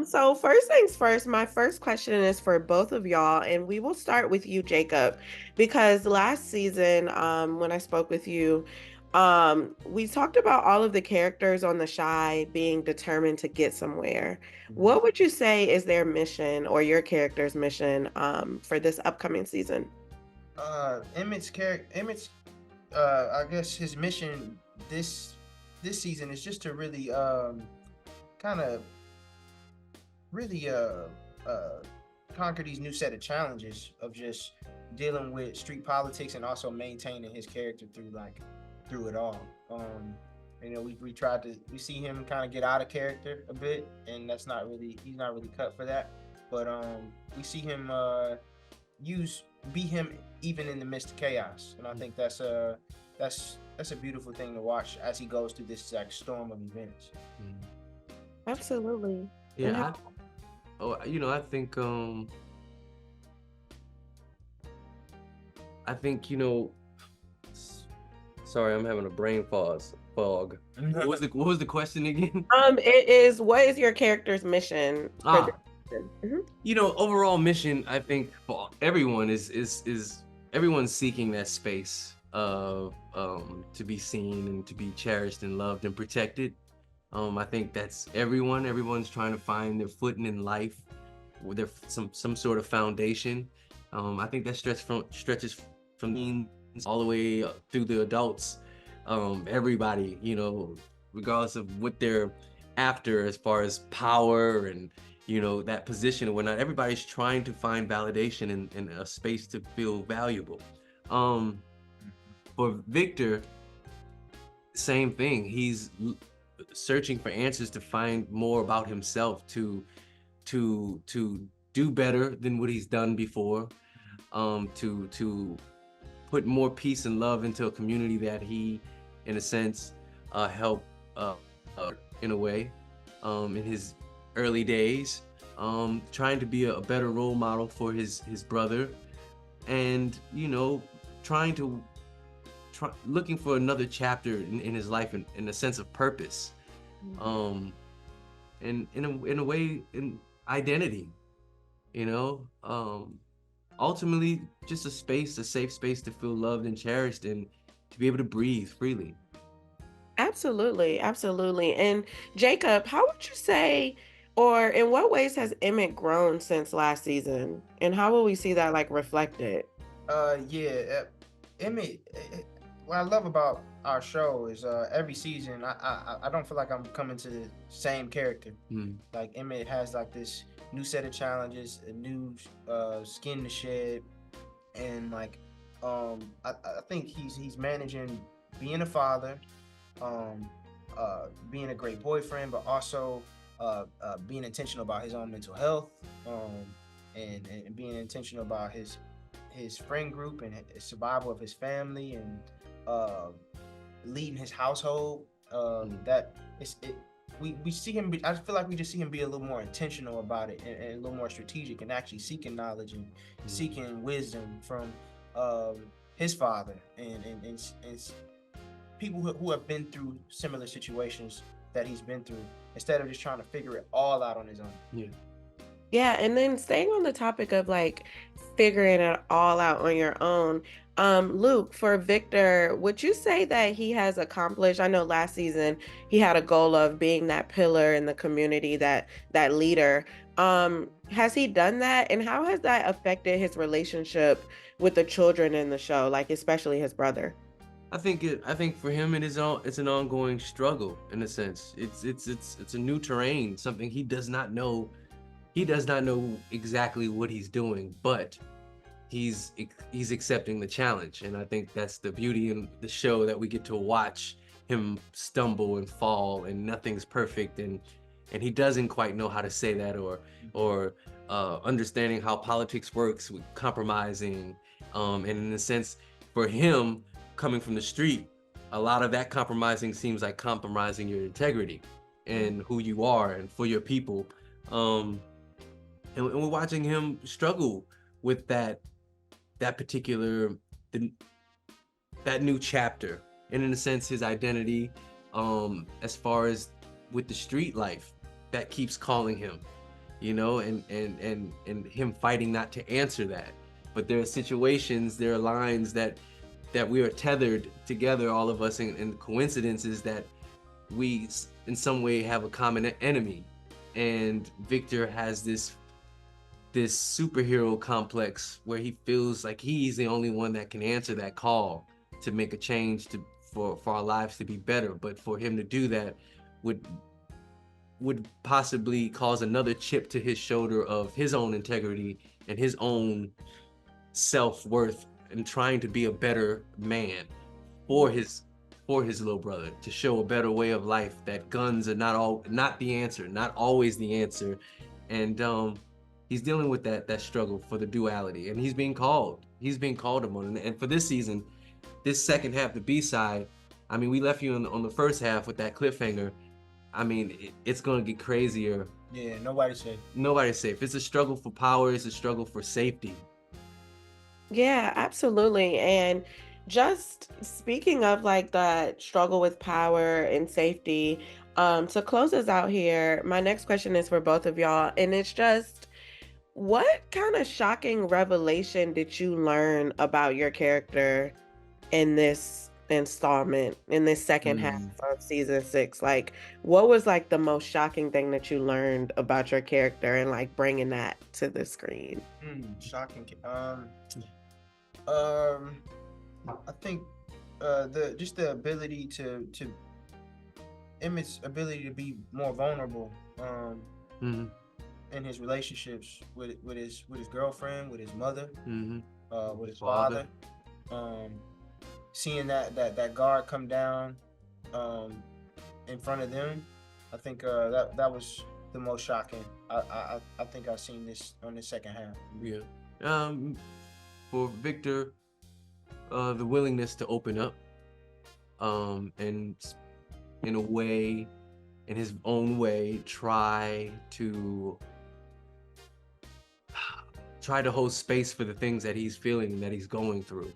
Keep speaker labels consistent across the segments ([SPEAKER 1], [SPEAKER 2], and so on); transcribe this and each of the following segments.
[SPEAKER 1] So first things first, my first question is for both of y'all, and we will start with you, Jacob, because last season, when I spoke with you, we talked about all of the characters on the Shy being determined to get somewhere.
[SPEAKER 2] Mhm.
[SPEAKER 1] What would you say is their mission or your character's mission, for this upcoming season?
[SPEAKER 3] Emmett's I guess his mission this this season is just to really kind of really uh conquer these new set of challenges of just dealing with street politics and also maintaining his character through it all. We tried to we see him kind of get out of character a bit, and that's not really he's not really cut for that. But we see him use be him even in the midst of chaos, and I think that's a beautiful thing to watch as he goes through this like storm of events.
[SPEAKER 2] Mhm.
[SPEAKER 1] Absolutely. And
[SPEAKER 2] Yeah, I think, sorry, I'm having a brain fog. What was the question again?
[SPEAKER 1] it is, what is your character's mission for this
[SPEAKER 2] Ah,
[SPEAKER 1] season? Mhm.
[SPEAKER 2] overall mission, I think for everyone is everyone's seeking that space of to be seen and to be cherished and loved and protected. I think that's everyone. Everyone's trying to find their footing in life with their some sort of foundation. I think that stretches from teens all the way up through the adults. Everybody, regardless of what they're after as far as power and that position and whatnot, everybody's trying to find validation in a space to feel valuable. Um, for Victor, same thing. He's searching for answers to find more about himself, to do better than what he's done before, to put more peace and love into a community that he, in a sense, helped uh, in a way, in his early days, trying to be a better role model for his brother, and trying to looking for another chapter in his life in a sense of purpose, um, and in a way in identity, you know. Ultimately, just a safe space to feel loved and cherished and to be able to breathe freely.
[SPEAKER 1] Absolutely, absolutely. And Jacob, how would you say, or in what ways has Emmett grown since last season? And how will we see that like reflected?
[SPEAKER 3] Yeah, Emmett. What I love about our show is every season I don't feel like I'm coming to the same character.
[SPEAKER 2] Mm,
[SPEAKER 3] Like Emmett has like this new set of challenges, a new skin to shed, and like I think he's managing being a father, um, being a great boyfriend, but also being intentional about his own mental health, and being intentional about his friend group and his survival of his family and uh, leading his household.
[SPEAKER 2] mm,
[SPEAKER 3] That it's it. We see him. I feel like we just see him be a little more intentional about it and a little more strategic and actually seeking knowledge and
[SPEAKER 2] mm,
[SPEAKER 3] seeking wisdom from his father and people who have been through similar situations that he's been through instead of just trying to figure it all out on his own.
[SPEAKER 2] yeah.
[SPEAKER 1] Yeah, and then staying on the topic of like figuring it all out on your own, Luke, for Victor, would you say that he has accomplished? I know last season he had a goal of being that pillar in the community, that leader. Has he done that? And how has that affected his relationship with the children in the show, like especially his brother?
[SPEAKER 2] I think for him it's an ongoing struggle in a sense. It's a new terrain, something he does not know. He does not know exactly what he's doing, but he's accepting the challenge, and I think that's the beauty in the show, that we get to watch him stumble and fall, and nothing's perfect, and he doesn't quite know how to say that, or understanding how politics works with compromising, and in a sense, for him coming from the street, a lot of that compromising seems like compromising your integrity and who you are and for your people. um and we're watching him struggle with that particular the, that new chapter, and in a sense his identity, as far as with the street life that keeps calling him, you know, and him fighting not to answer that. But there are situations, there are lines that we are tethered together, all of us, and coincidences that we in some way have a common enemy. And Victor has this superhero complex where he feels like he's the only one that can answer that call to make a change to for our lives to be better. But for him to do that would possibly cause another chip to his shoulder of his own integrity and his own self-worth, and trying to be a better man for his little brother, to show a better way of life, that guns are not the answer, not always the answer. And he's dealing with that struggle for the duality, and he's being called upon. And for this season, this second half, the B-side, I mean, we left you on the first half with that cliffhanger. I mean, it's gonna get crazier.
[SPEAKER 3] Yeah, nobody's safe.
[SPEAKER 2] Nobody's safe. It's a struggle for power. It's a struggle for safety.
[SPEAKER 1] Yeah, absolutely. And just speaking of like the struggle with power and safety, to close us out here, my next question is for both of y'all, and it's just what kind of shocking revelation did you learn about your character in this installment, in this second half
[SPEAKER 2] Mm.
[SPEAKER 1] of season 6? Like, what was like the most shocking thing that you learned about your character and like bringing that to the screen?
[SPEAKER 3] Shocking. Um, I think the ability to Emmett's ability to be more vulnerable
[SPEAKER 2] Mhm.
[SPEAKER 3] in his relationships with his girlfriend, with his mother,
[SPEAKER 2] Mhm.
[SPEAKER 3] with his father. Seeing that guard come down in front of them, I think that was the most shocking. I think I've seen this on the second half.
[SPEAKER 2] Yeah. For Victor, the willingness to open up, and in a way, in his own way, try to hold space for the things that he's feeling and that he's going through.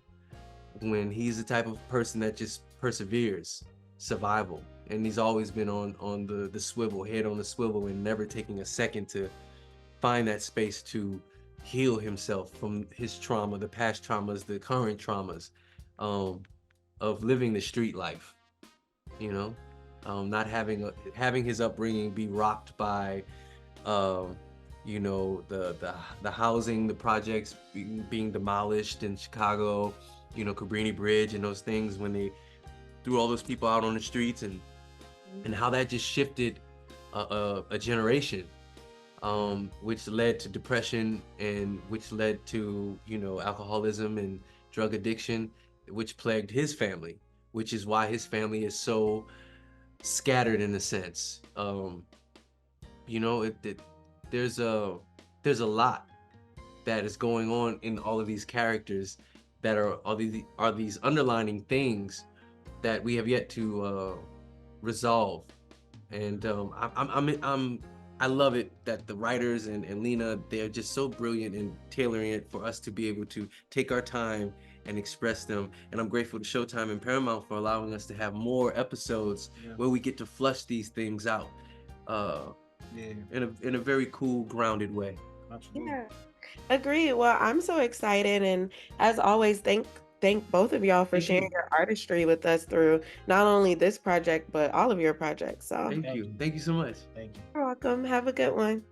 [SPEAKER 2] When he's the type of person that just perseveres, survival, and he's always been on the swivel, head on the swivel, and never taking a second to find that space to heal himself from his trauma, the past traumas, the current traumas, um, of living the street life. You know, not having his upbringing be rocked by, um, you know, the housing, the projects being demolished in Chicago. You know, Cabrini Bridge and those things when they threw all those people out on the streets, and how that just shifted a generation, which led to depression, and which led to, you know, alcoholism and drug addiction, which plagued his family, which is why his family is so scattered in a sense. You know, there's a there's a lot that is going on in all of these characters that are these underlining things that we have yet to resolve. And I love it that the writers and Lena, they're just so brilliant in tailoring it for us to be able to take our time and express them. And I'm grateful to Showtime and Paramount for allowing us to have more episodes where we get to flush these things out in a very cool, grounded way.
[SPEAKER 3] Absolutely.
[SPEAKER 1] Yeah. Agreed. Well, I'm so excited, and as always, thank both of y'all for
[SPEAKER 2] Thank
[SPEAKER 1] sharing
[SPEAKER 2] you.
[SPEAKER 1] your artistry with us through not only this project but all of your projects. So
[SPEAKER 2] Thank
[SPEAKER 3] Thank
[SPEAKER 2] you.
[SPEAKER 3] you.
[SPEAKER 2] Thank you so much.
[SPEAKER 3] Thank you.
[SPEAKER 1] you're welcome. Have a good one.